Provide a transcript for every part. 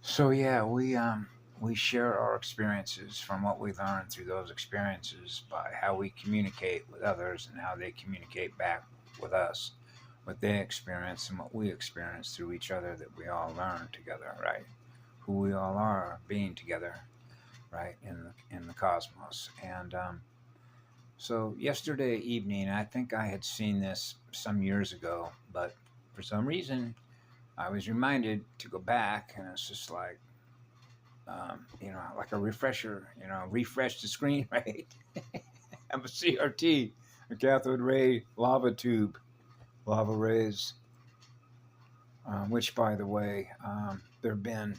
So yeah, we share our experiences from what we learned through those experiences by how we communicate with others and how they communicate back with us, what they experience and what we experience through each other that we all learn together, right? Who we all are being together, right, in the cosmos. And so yesterday evening, I think I had seen this some years ago, but for some reason I was reminded to go back, and it's just like like a refresher, refresh the screen, right? I'm a CRT, a cathode ray lava tube, lava rays, which, by the way, there have been.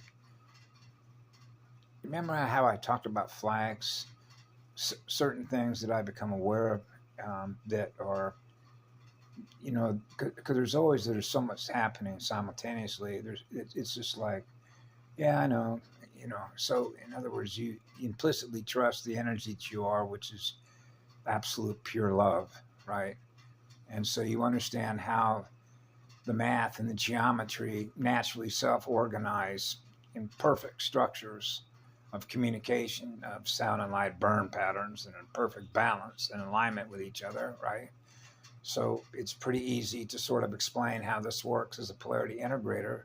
Remember how I talked about flags? Certain things that I become aware of that are, because there's so much happening simultaneously. It's just like, yeah, I know, So, in other words, you implicitly trust the energy that you are, which is absolute pure love, right? And so you understand how the math and the geometry naturally self organize in perfect structures of communication, of sound and light burn patterns, and in perfect balance and alignment with each other, right? So it's pretty easy to sort of explain how this works as a polarity integrator,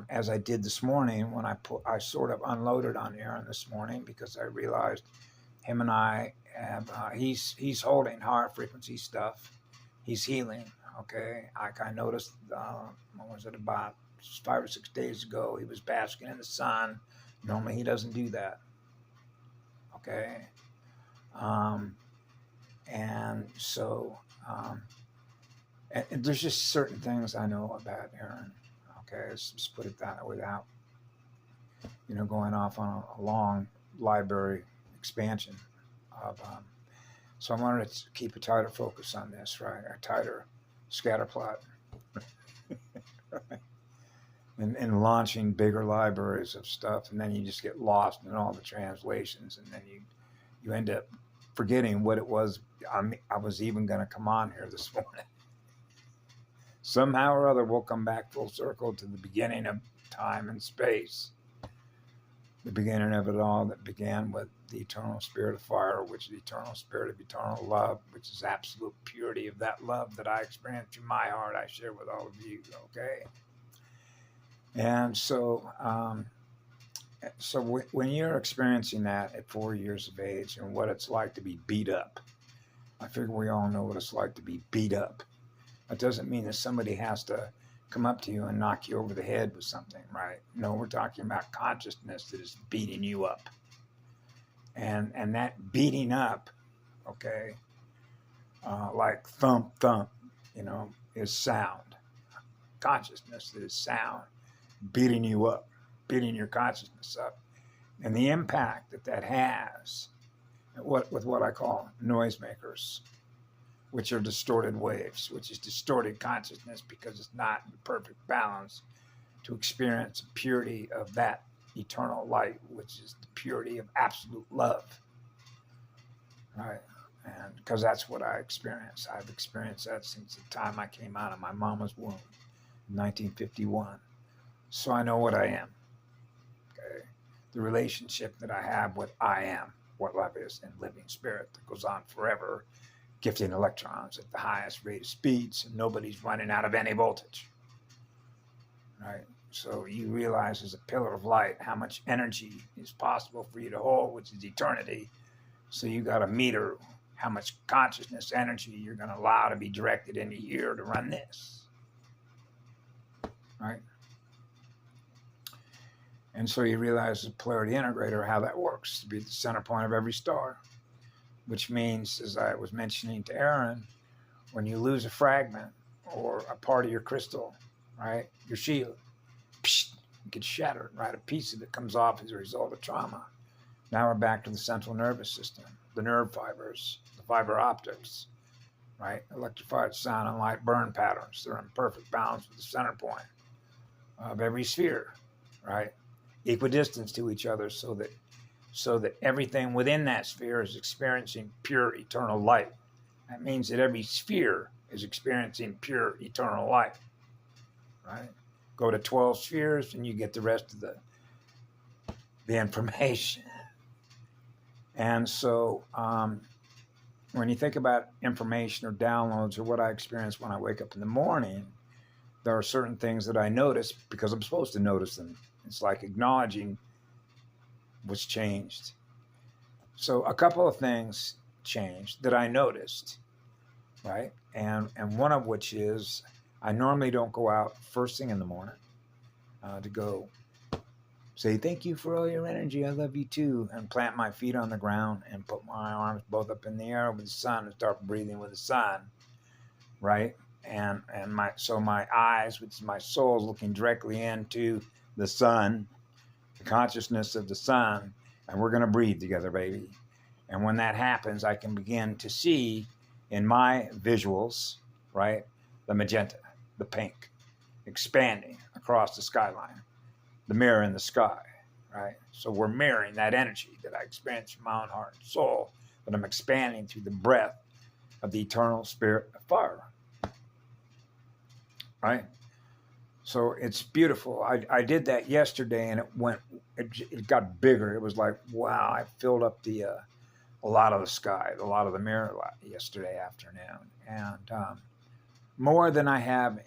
as I did this morning when I sort of unloaded on Aaron this morning because I realized him and I have he's holding higher frequency stuff. He's healing. Okay, like I noticed. What was it, about 5 or 6 days ago? He was basking in the sun. Normally he doesn't do that. Okay, um, and so and there's just certain things I know about Aaron. Okay, let's just put it that way without going off on a long library expansion of so I wanted to keep a tighter focus on this, right? A tighter scatter plot, and launching bigger libraries of stuff, and then you just get lost in all the translations, and then you end up forgetting what it was. I was even going to come on here this morning. Somehow or other, we'll come back full circle to the beginning of time and space, the beginning of it all that began with the eternal spirit of fire, which is the eternal spirit of eternal love, which is absolute purity of that love that I experience in my heart, I share with all of you, okay? And so when you're experiencing that at 4 years of age and what it's like to be beat up, I figure we all know what it's like to be beat up. That doesn't mean that somebody has to come up to you and knock you over the head with something, right? No, we're talking about consciousness that is beating you up. And that beating up, okay, like thump, thump, is sound. Consciousness that is sound, beating you up, beating your consciousness up. And the impact that has with what I call noisemakers, which are distorted waves, which is distorted consciousness because it's not in perfect balance to experience the purity of that eternal light, which is the purity of absolute love, right? And because that's what I experience. I've experienced that since the time I came out of my mama's womb in 1951. So I know what I am, okay? The relationship that I have with I am, what love is, and living spirit that goes on forever, gifting electrons at the highest rate of speeds, and nobody's running out of any voltage, right? So you realize as a pillar of light how much energy is possible for you to hold, which is eternity. So you got to meter how much consciousness energy you're going to allow to be directed into here to run this, right? And so you realize the polarity integrator, how that works, to be the center point of every star, which means, as I was mentioning to Aaron, when you lose a fragment or a part of your crystal, right, your shield, gets shattered, right? A piece of it comes off as a result of trauma. Now we're back to the central nervous system, the nerve fibers, the fiber optics, right? Electrified sound and light burn patterns. They're in perfect balance with the center point of every sphere, right? Equidistant to each other so that everything within that sphere is experiencing pure eternal light. That means that every sphere is experiencing pure eternal light, right? Go to 12 spheres and you get the rest of the the information. And so when you think about information or downloads or what I experience when I wake up in the morning, there are certain things that I notice because I'm supposed to notice them. It's like acknowledging what's changed. So a couple of things changed that I noticed, right? And one of which is I normally don't go out first thing in the morning to go say thank you for all your energy. I love you too, and plant my feet on the ground and put my arms both up in the air with the sun and start breathing with the sun, right? And my eyes, which is my soul, is looking directly into the sun, the consciousness of the sun, and we're gonna breathe together, baby. And when that happens, I can begin to see in my visuals, right, the magenta, the pink, expanding across the skyline, the mirror in the sky, right? So we're mirroring that energy that I experience from my own heart and soul, that I'm expanding through the breath of the eternal spirit of fire, right? So it's beautiful. I did that yesterday, and it got bigger. It was like, wow, I filled up a lot of the sky, a lot of the mirror yesterday afternoon, and more than I have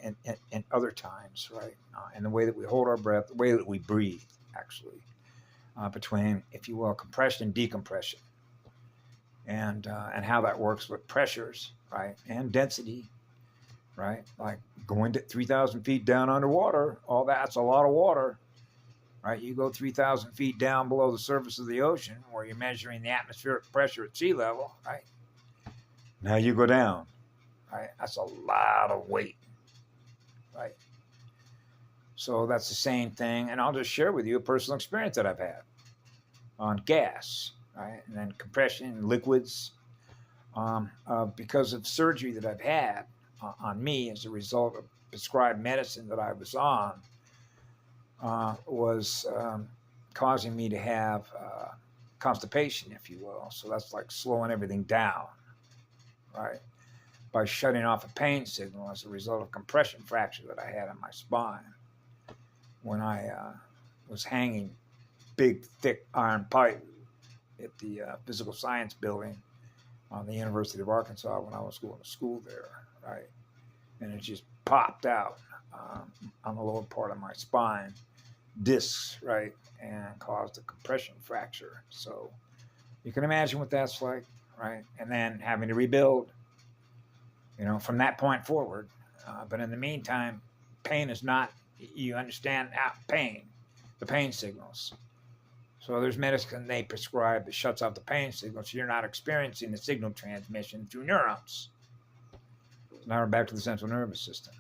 in other times, right? And the way that we hold our breath, the way that we breathe, actually, between, if you will, compression and decompression, and how that works with pressures, right, and density, right? Like going to 3,000 feet down underwater, all that's a lot of water, right? You go 3,000 feet down below the surface of the ocean, where you're measuring the atmospheric pressure at sea level, right? Now you go down, right? That's a lot of weight, right? So that's the same thing. And I'll just share with you a personal experience that I've had on gas, right? And then compression, liquids, because of surgery that I've had on me as a result of prescribed medicine that I was on, was causing me to have constipation, if you will. So that's like slowing everything down, right? By shutting off a pain signal as a result of compression fracture that I had in my spine when I was hanging big, thick iron pipe at the physical science building on the University of Arkansas when I was going to school there, right? And it just popped out on the lower part of my spine, discs, right, and caused a compression fracture. So you can imagine what that's like, right? And then having to rebuild, from that point forward. But in the meantime, pain is not, you understand pain, the pain signals. So there's medicine they prescribe that shuts off the pain signal, so you're not experiencing the signal transmission through neurons. Now we're back to the central nervous system,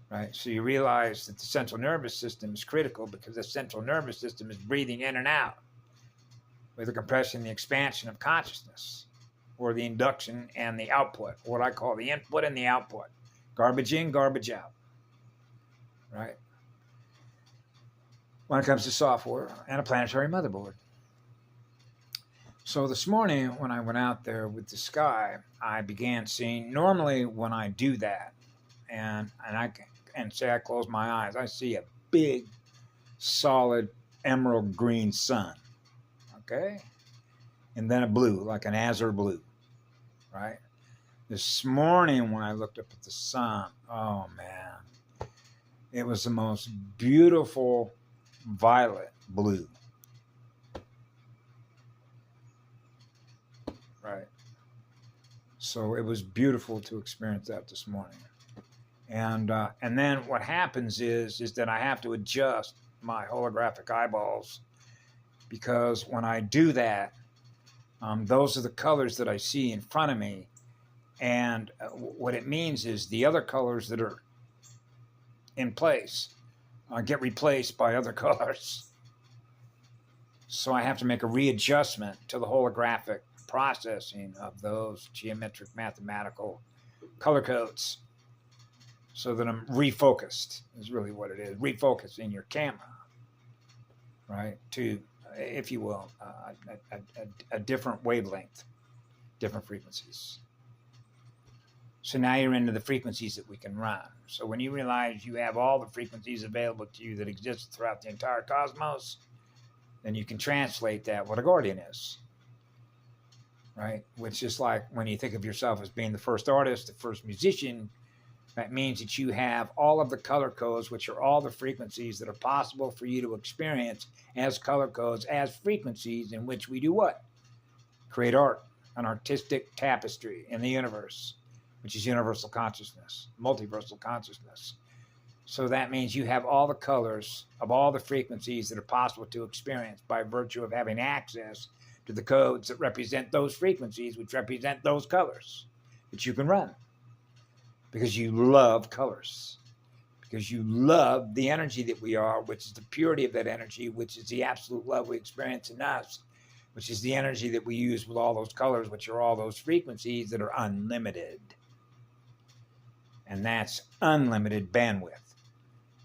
right? So you realize that the central nervous system is critical because the central nervous system is breathing in and out with the compression, the expansion of consciousness, or the induction and the output, what I call the input and the output. Garbage in, garbage out, right? When it comes to software and a planetary motherboard. So this morning, when I went out there with the sky, I began seeing, normally when I do that, and say I close my eyes, I see a big, solid, emerald green sun, okay? And then a blue, like an azure blue, right? This morning when I looked up at the sun, oh man, it was the most beautiful violet blue, right? So it was beautiful to experience that this morning. And then what happens is that I have to adjust my holographic eyeballs, because when I do that, those are the colors that I see in front of me. And what it means is the other colors that are in place get replaced by other colors. So I have to make a readjustment to the holographic processing of those geometric mathematical color codes so that I'm refocused, is really what it is. Refocusing your camera, right, to, if you will, a different wavelength, different frequencies. So now you're into the frequencies that we can run. So when you realize you have all the frequencies available to you that exist throughout the entire cosmos, then you can translate that what a guardian is, right? Which is like when you think of yourself as being the first artist, the first musician, that means that you have all of the color codes, which are all the frequencies that are possible for you to experience as color codes, as frequencies in which we do what? Create art, an artistic tapestry in the universe, which is universal consciousness, multiversal consciousness. So that means you have all the colors of all the frequencies that are possible to experience by virtue of having access to the codes that represent those frequencies, which represent those colors that you can run. Because you love colors, because you love the energy that we are, which is the purity of that energy, which is the absolute love we experience in us, which is the energy that we use with all those colors, which are all those frequencies that are unlimited. And that's unlimited bandwidth,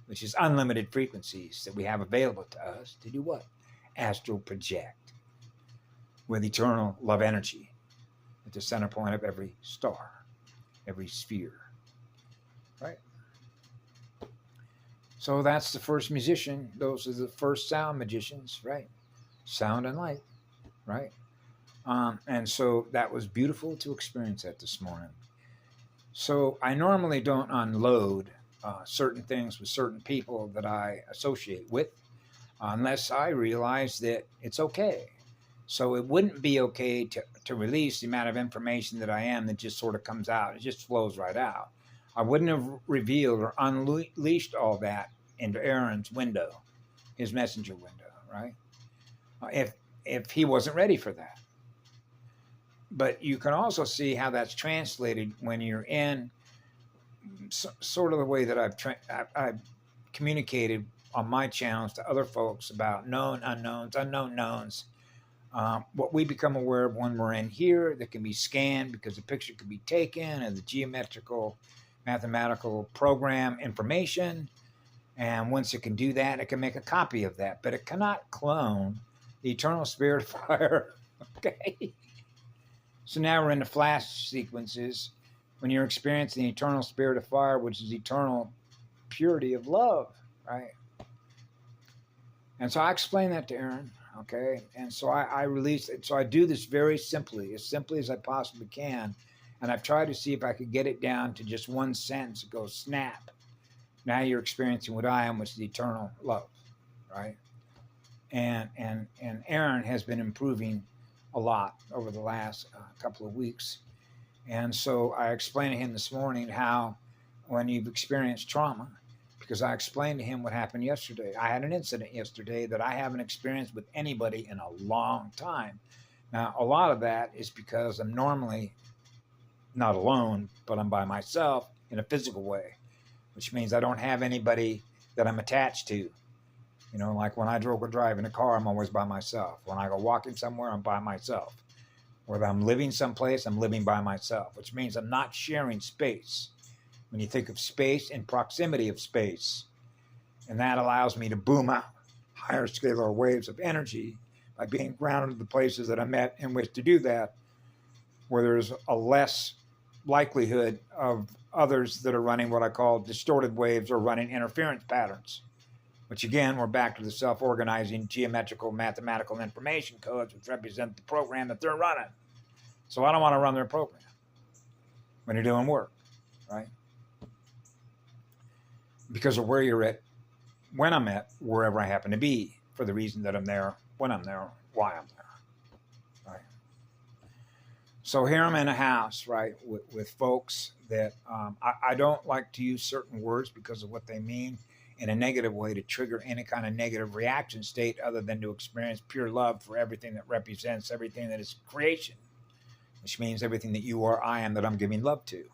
which is unlimited frequencies that we have available to us to do what? Astral project with eternal love energy at the center point of every star, every sphere. Right? So that's the first musician. Those are the first sound magicians, right? Sound and light, right? And so that was beautiful to experience that this morning. So I normally don't unload certain things with certain people that I associate with unless I realize that it's okay. So it wouldn't be okay to release the amount of information that I am that just sort of comes out. It just flows right out. I wouldn't have revealed or unleashed all that into Aaron's window, his messenger window, right? If he wasn't ready for that. But you can also see how that's translated when you're in sort of the way that I've communicated on my channels to other folks about known unknowns, unknown knowns. What we become aware of when we're in here that can be scanned because the picture could be taken and the geometrical mathematical program information, and once it can do that, it can make a copy of that, but it cannot clone the eternal spirit of fire. Okay, so now we're in the flash sequences when you're experiencing the eternal spirit of fire, which is eternal purity of love, right? And so I explained that to Aaron, okay, and so I released it. So I do this very simply as I possibly can. And I've tried to see if I could get it down to just one sentence. It goes, snap. Now you're experiencing what I am, which is eternal love, right? And Aaron has been improving a lot over the last couple of weeks. And so I explained to him this morning how when you've experienced trauma, because I explained to him what happened yesterday. I had an incident yesterday that I haven't experienced with anybody in a long time. Now, a lot of that is because I'm normally not alone, but I'm by myself in a physical way, which means I don't have anybody that I'm attached to. You know, like when I drive in a car, I'm always by myself. When I go walking somewhere, I'm by myself. Whether I'm living someplace, I'm living by myself, which means I'm not sharing space. When you think of space and proximity of space, and that allows me to boom out higher scalar waves of energy by being grounded in the places that I'm at in which to do that, where there's a less likelihood of others that are running what I call distorted waves or running interference patterns, which again, we're back to the self-organizing geometrical mathematical information codes, which represent the program that they're running. So I don't want to run their program when you're doing work, right? Because of where you're at, when I'm at, wherever I happen to be, for the reason that I'm there, when I'm there, why I'm there, right? So here I'm in a house, right, with folks that I don't like to use certain words because of what they mean in a negative way to trigger any kind of negative reaction state other than to experience pure love for everything that represents everything that is creation, which means everything that you are, I am, that I'm giving love to.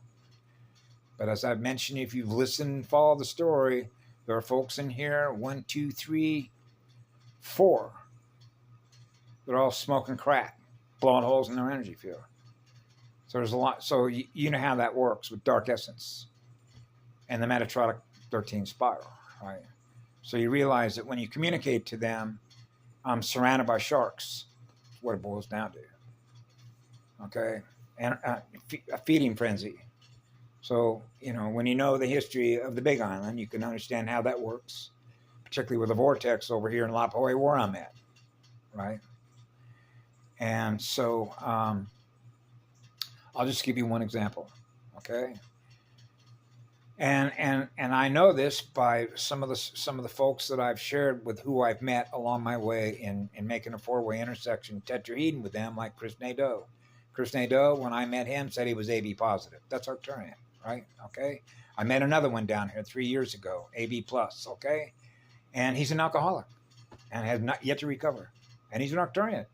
But as I've mentioned, if you've listened and followed the story, there are folks in here, 1, 2, 3, 4. They're all smoking crack, blowing holes in their energy field. So there's a lot. So you know how that works with dark essence and the Metatronic 13 spiral, right? So you realize that when you communicate to them, I'm surrounded by sharks. That's what it boils down to. Okay, and a feeding frenzy. So, you know, when you know the history of the Big Island, you can understand how that works, particularly with the vortex over here in La Jolla where I'm at. right? And so I'll just give you one example, okay? And I know this by some of the folks that I've shared with, who I've met along my way in making a four-way intersection tetrahedron with them, like Chris Nadeau. Chris Nadeau, when I met him, said he was AB positive. That's Arcturian, right? Okay. I met another one down here 3 years ago, AB plus, okay? And he's an alcoholic and has not yet to recover. And he's an Arcturian.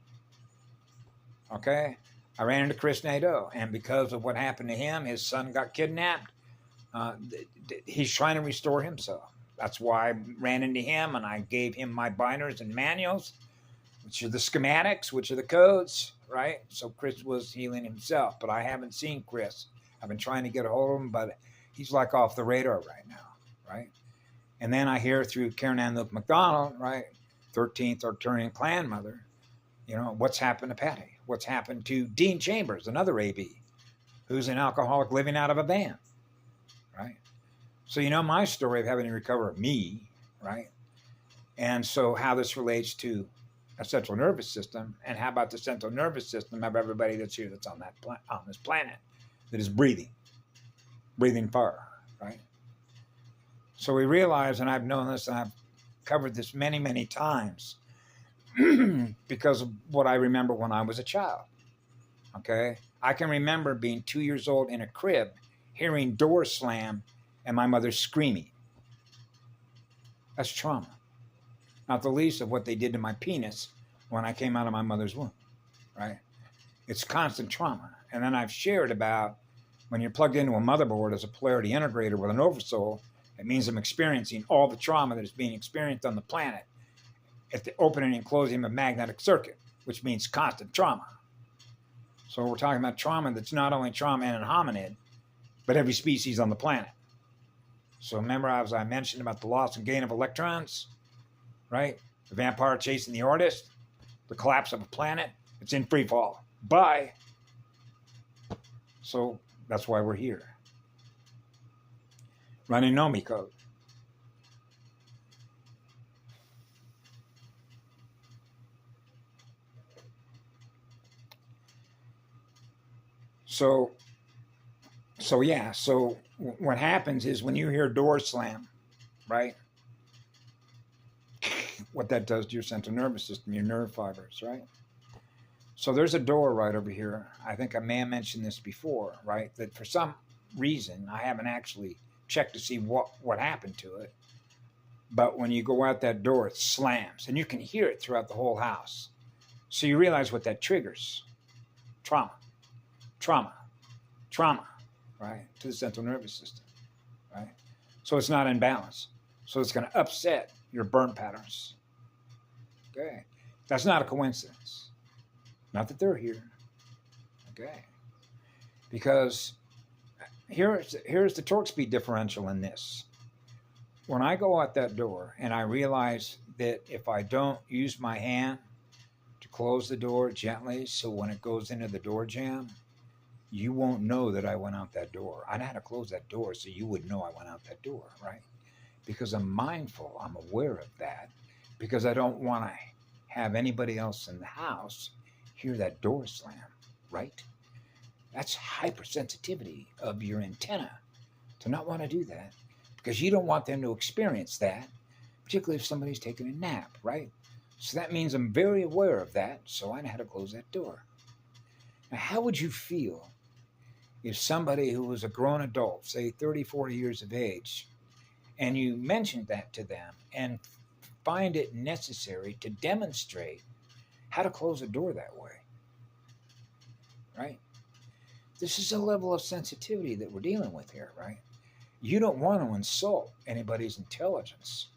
Okay. I ran into Chris Nadeau, and because of what happened to him, his son got kidnapped. He's trying to restore himself. That's why I ran into him, and I gave him my binders and manuals, which are the schematics, which are the codes, right? So Chris was healing himself, but I haven't seen Chris. I've been trying to get a hold of him, but he's like off the radar right now, right? And then I hear through Karen Ann Luke McDonald, right, 13th Arcturian clan mother, you know, what's happened to Patty? What's happened to Dean Chambers, another AB, who's an alcoholic living out of a van, right? So you know my story of having to recover me, right? And so how this relates to a central nervous system, and how about the central nervous system of everybody that's here, that's on this planet, that is breathing fire, right? So we realize, and I've known this, and I've covered this many, many times, because of what I remember when I was a child. Okay, I can remember being 2 years old in a crib, hearing doors slam, and my mother screaming. That's trauma. Not the least of what they did to my penis when I came out of my mother's womb, right? It's constant trauma. And then I've shared about when you're plugged into a motherboard as a polarity integrator with an oversoul, it means I'm experiencing all the trauma that is being experienced on the planet at the opening and closing of a magnetic circuit, which means constant trauma. So we're talking about trauma that's not only trauma in a hominid, but every species on the planet. So remember, as I mentioned about the loss and gain of electrons, right? The vampire chasing the artist, the collapse of a planet, it's in free fall. Bye. So that's why we're here. Running Nomi code. So what happens is when you hear doors slam, right? What that does to your central nervous system, your nerve fibers, right? So there's a door right over here. I think I may have mentioned this before, right? That for some reason, I haven't actually checked to see what happened to it. But when you go out that door, it slams, and you can hear it throughout the whole house. So you realize what that triggers. Trauma, right? To the central nervous system, right? So it's not in balance. So it's going to upset your burn patterns. Okay. That's not a coincidence. Not that they're here. Okay. Because here's the torque speed differential in this. When I go out that door and I realize that if I don't use my hand to close the door gently, so when it goes into the door jamb, you won't know that I went out that door. I'd have to close that door so you would know I went out that door, right? Because I'm mindful, I'm aware of that, because I don't want to have anybody else in the house hear that door slam, right? That's hypersensitivity of your antenna to not want to do that, because you don't want them to experience that, particularly if somebody's taking a nap, right? So that means I'm very aware of that, so I know how to close that door. Now, how would you feel if somebody who was a grown adult, say 30, 40 years of age, and you mentioned that to them and find it necessary to demonstrate how to close a door that way, right? This is a level of sensitivity that we're dealing with here, right? You don't want to insult anybody's intelligence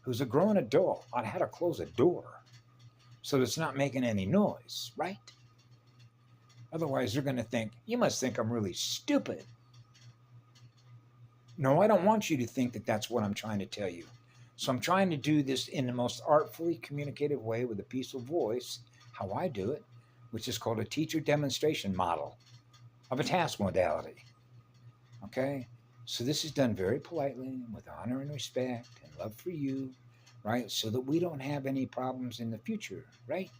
who's a grown adult on how to close a door so that it's not making any noise, right? Otherwise, they're going to think, you must think I'm really stupid. No, I don't want you to think that that's what I'm trying to tell you. So I'm trying to do this in the most artfully communicative way with a peaceful voice, how I do it, which is called a teacher demonstration model of a task modality. Okay? So this is done very politely, with honor and respect and love for you, right? So that we don't have any problems in the future, right?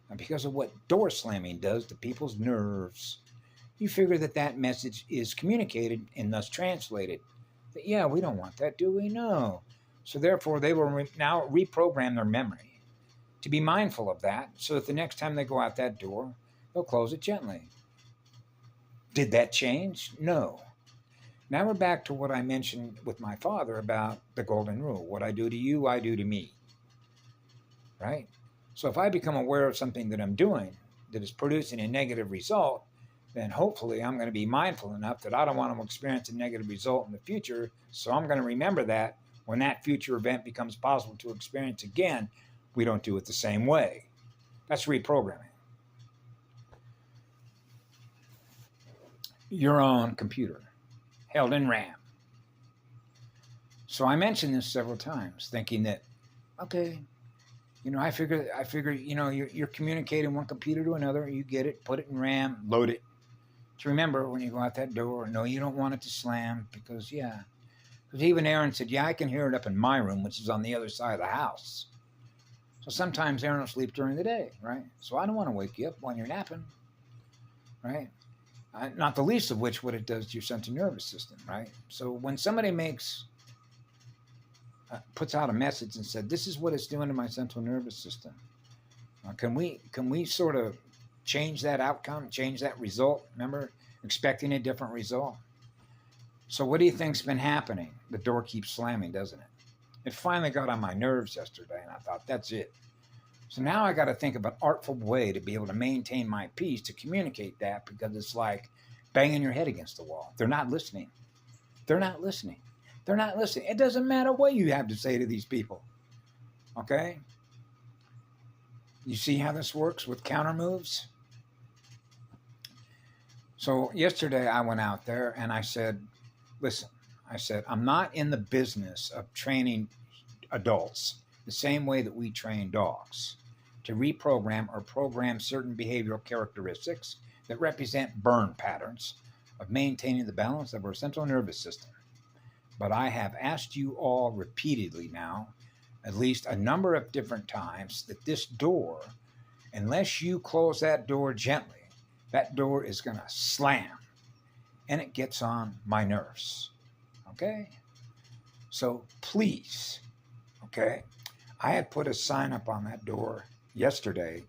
And because of what door slamming does to people's nerves, you figure that that message is communicated and thus translated. That, yeah, we don't want that, do we? No. So therefore, they will now reprogram their memory to be mindful of that so that the next time they go out that door, they'll close it gently. Did that change? No. Now we're back to what I mentioned with my father about the golden rule. What I do to you, I do to me. Right? So if I become aware of something that I'm doing that is producing a negative result, then hopefully I'm going to be mindful enough that I don't want to experience a negative result in the future. So I'm going to remember that when that future event becomes possible to experience again, we don't do it the same way. That's reprogramming. Your own computer, held in RAM. So I mentioned this several times, thinking that, okay, I figure, you're communicating one computer to another. You get it, put it in RAM, load it. To remember when you go out that door, no, you don't want it to slam because even Aaron said, yeah, I can hear it up in my room, which is on the other side of the house. So sometimes Aaron will sleep during the day, right? So I don't want to wake you up when you're napping, right? Not the least of which what it does to your central nervous system, right? So when somebody puts out a message and said, this is what it's doing to my central nervous system, can we sort of change that outcome, change that result? Remember, expecting a different result. So what do you think's been happening? The door keeps slamming, doesn't it? It finally got on my nerves yesterday, and I thought, that's it. So now I got to think of an artful way to be able to maintain my peace, to communicate that, because it's like banging your head against the wall. They're not listening. They're not listening. They're not listening. It doesn't matter what you have to say to these people. Okay? You see how this works with counter moves? So yesterday I went out there and I said, listen, I'm not in the business of training adults the same way that we train dogs to reprogram or program certain behavioral characteristics that represent burn patterns of maintaining the balance of our central nervous system. But I have asked you all repeatedly now, at least a number of different times, that this door, unless you close that door gently, that door is going to slam, and it gets on my nerves. Okay? So please, okay? I had put a sign up on that door yesterday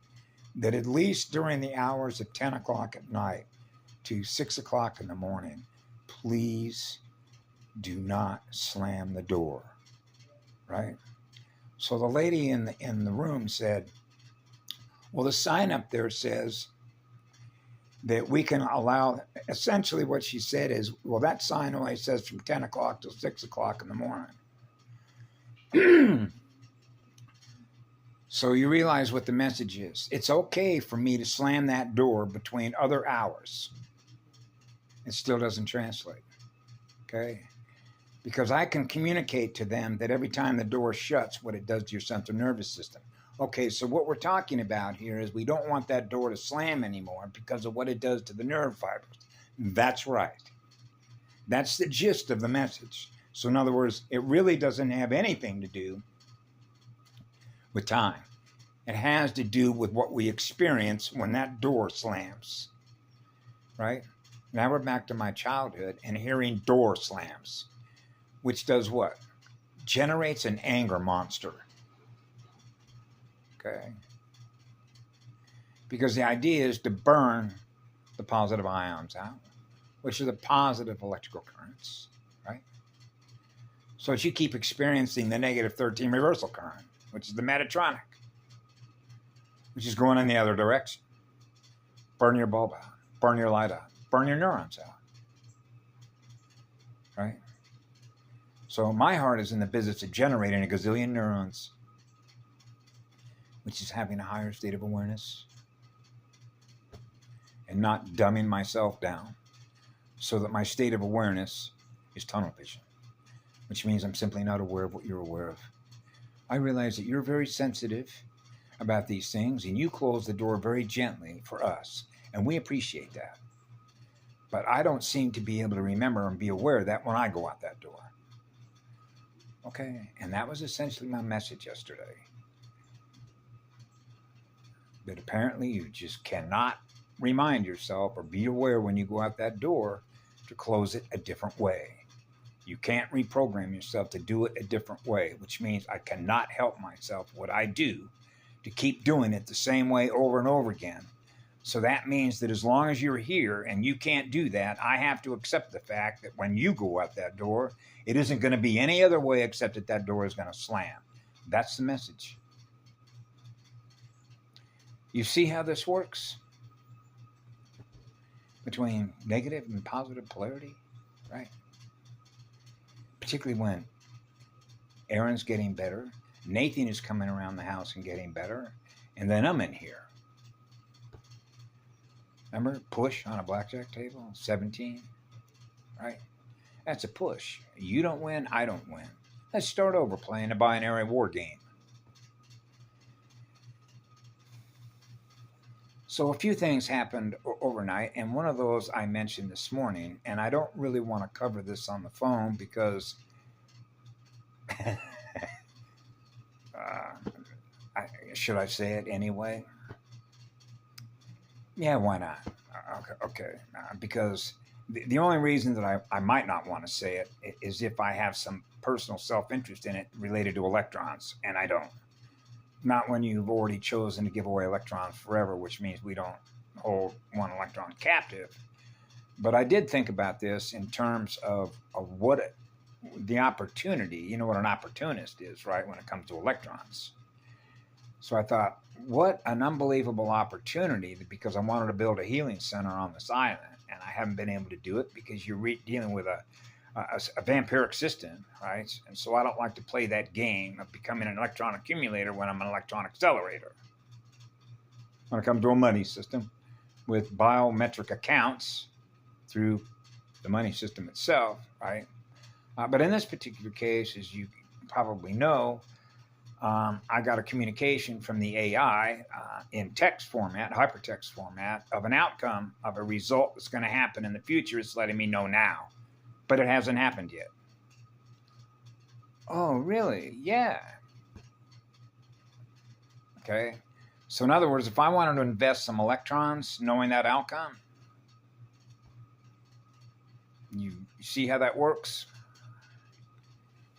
that at least during the hours of 10 o'clock at night to 6 o'clock in the morning, please do not slam the door, right? So the lady in the room said, well, the sign up there says that we can allow, essentially what she said is, well, that sign only says from 10 o'clock till 6 o'clock in the morning. So you realize what the message is. It's okay for me to slam that door between other hours. It still doesn't translate, okay? Because I can communicate to them that every time the door shuts, what it does to your central nervous system. Okay, so what we're talking about here is we don't want that door to slam anymore because of what it does to the nerve fibers. That's right. That's the gist of the message. So in other words, it really doesn't have anything to do with time. It has to do with what we experience when that door slams, right? Now we're back to my childhood and hearing door slams, which does what? Generates an anger monster. Okay. Because the idea is to burn the positive ions out, which are the positive electrical currents, right? So as you keep experiencing the negative 13 reversal current, which is the Metatronic, which is going in the other direction. Burn your bulb out, burn your light out, burn your neurons out, right? So my heart is in the business of generating a gazillion neurons, which is having a higher state of awareness and not dumbing myself down so that my state of awareness is tunnel vision, which means I'm simply not aware of what you're aware of. I realize that you're very sensitive about these things and you close the door very gently for us, and we appreciate that. But I don't seem to be able to remember and be aware of that when I go out that door. Okay, and that was essentially my message yesterday. But apparently you just cannot remind yourself or be aware when you go out that door to close it a different way. You can't reprogram yourself to do it a different way, which means I cannot help myself what I do to keep doing it the same way over and over again. So that means that as long as you're here and you can't do that, I have to accept the fact that when you go out that door, it isn't going to be any other way except that that door is going to slam. That's the message. You see how this works? Between negative and positive polarity, right? Particularly when Aaron's getting better, Nathan is coming around the house and getting better, and then I'm in here. Remember, push on a blackjack table, 17, right? That's a push. You don't win, I don't win. Let's start over playing a binary war game. So a few things happened overnight, and one of those I mentioned this morning, and I don't really want to cover this on the phone because should I say it anyway? Yeah, why not? Okay. Because the only reason that I might not want to say it is if I have some personal self-interest in it related to electrons, and I don't. Not when you've already chosen to give away electrons forever, which means we don't hold one electron captive. But I did think about this in terms of what the opportunity, you know what an opportunist is, right, when it comes to electrons. So I thought, what an unbelievable opportunity, because I wanted to build a healing center on this island, and I haven't been able to do it because you're dealing with a vampiric system, right? And so I don't like to play that game of becoming an electron accumulator when I'm an electron accelerator. When it comes to a money system with biometric accounts through the money system itself, right? But in this particular case, as you probably know, I got a communication from the AI in text format, hypertext format, of an outcome of a result that's going to happen in the future. It's letting me know now, but it hasn't happened yet. Oh, really? Yeah. Okay. So in other words, if I wanted to invest some electrons knowing that outcome, you see how that works?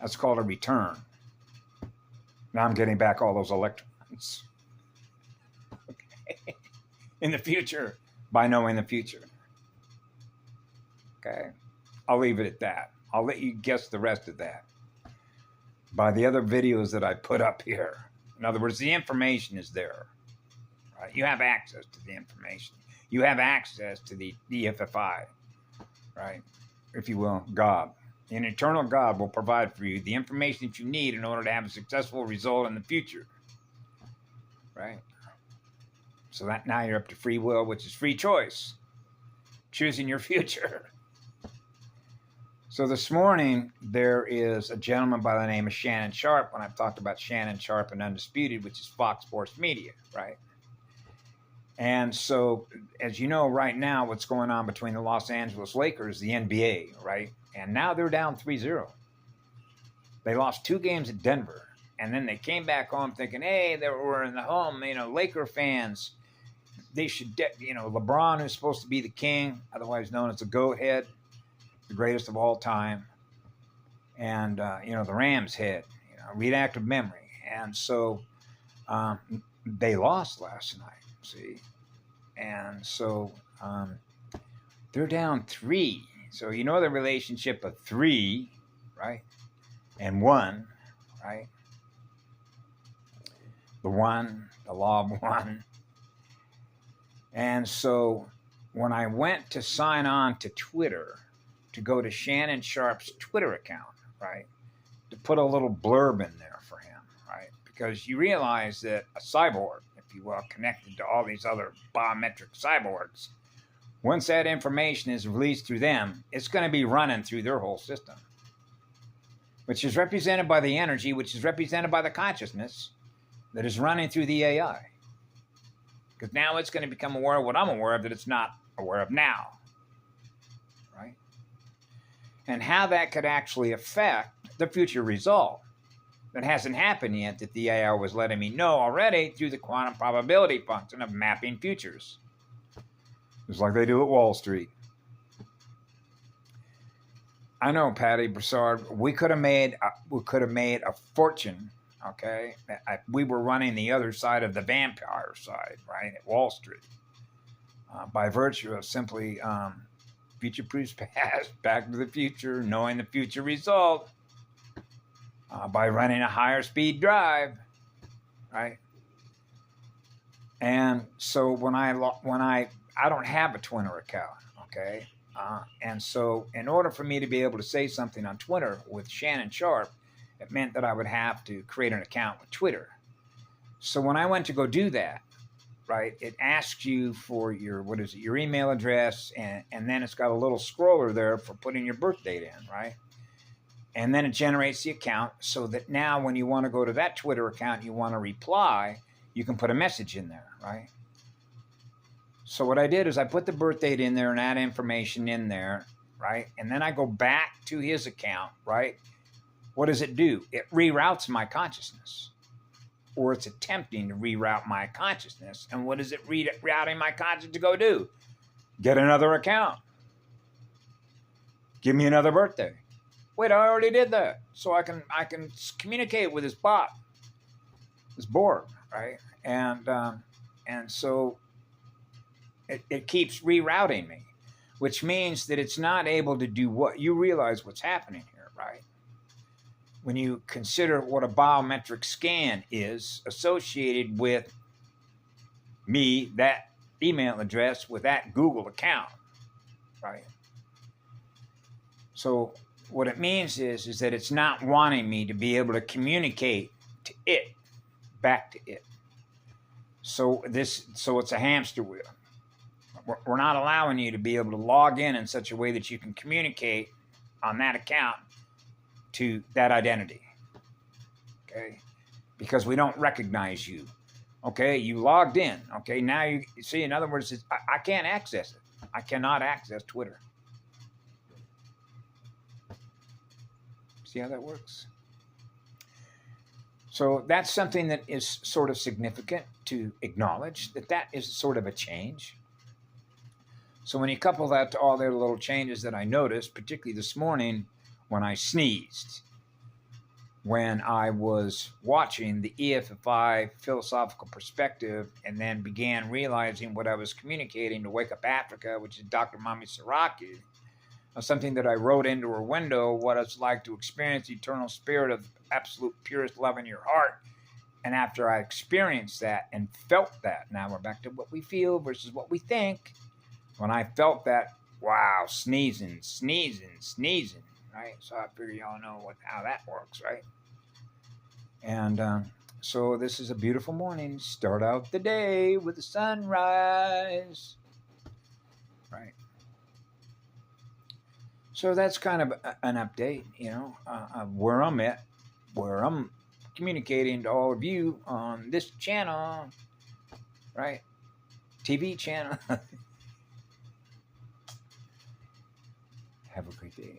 That's called a return. Now I'm getting back all those electrons. Okay. In the future, by knowing the future. Okay. I'll leave it at that. I'll let you guess the rest of that by the other videos that I put up here. In other words, the information is there. Right? You have access to the information. You have access to the EFFI, right? If you will, God. An eternal God will provide for you the information that you need in order to have a successful result in the future, right? So that now you're up to free will, which is free choice, choosing your future. So this morning, there is a gentleman by the name of Shannon Sharpe, when I've talked about Shannon Sharpe and Undisputed, which is Fox Sports Media, right? And so, as you know, right now, what's going on between the Los Angeles Lakers, the NBA, right? And now they're down 3-0. They lost 2 games at Denver. And then they came back home thinking, hey, they were in the home, Laker fans. They should, LeBron, who's supposed to be the king, otherwise known as the GOAT head, the greatest of all time. And, the Rams head, reactive memory. And so they lost last night, see? And so they're down 3. So you know the relationship of 3, right? And 1, right? The 1, the law of 1. And so when I went to sign on to Twitter, to go to Shannon Sharpe's Twitter account, right? To put a little blurb in there for him, right? Because you realize that a cyborg, if you will, connected to all these other biometric cyborgs, once that information is released through them, it's going to be running through their whole system, which is represented by the energy, which is represented by the consciousness that is running through the AI. Because now it's going to become aware of what I'm aware of that it's not aware of now, and how that could actually affect the future result. that hasn't happened yet that the AI was letting me know already through the quantum probability function of mapping futures. Just like they do at Wall Street. I know, Patty Broussard, we could have made a fortune. Okay, we were running the other side of the vampire side, right, at Wall Street, by virtue of simply future proofs past, Back to the Future, knowing the future result, by running a higher speed drive, right? And so when I don't have a Twitter account, okay, and so in order for me to be able to say something on Twitter with Shannon Sharpe, it meant that I would have to create an account with Twitter. So when I went to go do that, right, it asks you for your, your email address, and then it's got a little scroller there for putting your birth date in, right? And then it generates the account so that now when you want to go to that Twitter account, you want to reply, you can put a message in there, right? So what I did is I put the birth date in there and that information in there, right? And then I go back to his account, right? What does it do? It reroutes my consciousness, or it's attempting to reroute my consciousness. And what is it rerouting my consciousness to go do? Get another account. Give me another birthday. Wait, I already did that. So I can communicate with this bot, this board, right? And so it keeps rerouting me, which means that it's not able to do what you realize what's happening here, right? When you consider what a biometric scan is associated with me, that email address with that Google account, right? So what it means is that it's not wanting me to be able to communicate to it, back to it. So it's a hamster wheel. We're not allowing you to be able to log in such a way that you can communicate on that account to that identity, okay? Because we don't recognize you, okay? You logged in, okay? Now you see, in other words, I can't access it. I cannot access Twitter. See how that works? So that's something that is sort of significant to acknowledge, that is sort of a change. So when you couple that to all the little changes that I noticed, particularly this morning when I sneezed, when I was watching the EFFI philosophical perspective and then began realizing what I was communicating to Wake Up Africa, which is Dr. Mami Saraki, something that I wrote into her window, what it's like to experience the eternal spirit of absolute purest love in your heart. And after I experienced that and felt that, now we're back to what we feel versus what we think. When I felt that, wow, sneezing, right? So I figure y'all know how that works, right? And so this is a beautiful morning. Start out the day with the sunrise, right? So that's kind of an update, of where I'm at, where I'm communicating to all of you on this channel, right? TV channel. Have a great day.